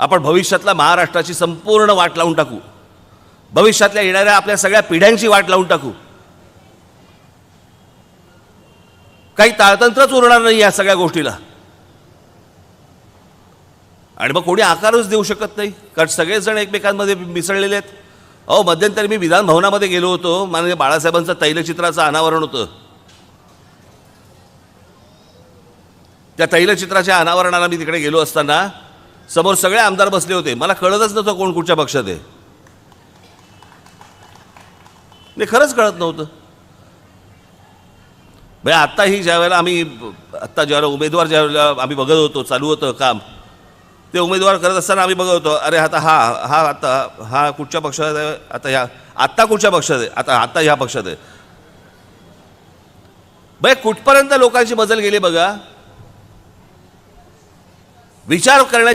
आपण भविष्यातला महाराष्ट्राची संपूर्ण वाट लावून टाकू, भविष्यातल्या येणाऱ्या आपल्या सगळ्या पिढ्यांची वाट लावून टाकू. काही ताळतंत्रच उरणार नाही या सगळ्या गोष्टीला. आणि मग कोणी आकारच देऊ शकत नाही, कारण सगळेच जण एकमेकांमध्ये मिसळलेले आहेत. अहो, मध्यंतरी मी विधान भवनामध्ये गेलो होतो, माननीय बाळासाहेबांचं तैलचित्राचं अनावरण होतं. त्या तैलचित्राच्या अनावरणाला मी तिकडे गेलो असताना समोर सगळे आमदार बसले होते. मला कळतच नव्हतं कोण कुठच्या पक्षात आहे. नाही, खरंच कळत नव्हतं. म्हणजे आत्ताही ज्यावेळेला ज्यावेळेला उमेदवार ज्यावेळेला आम्ही बघत होतो, चालू होतं काम, ते उमेदवार करत असताना आम्ही बघत होतो, अरे आता हा कुठच्या पक्षात आहे, आत्ता कुठच्या पक्षात आहे, आता ह्या पक्षात आहे. म्हणजे कुठपर्यंत लोकांची मजल गेली बघा. विचार करण्याची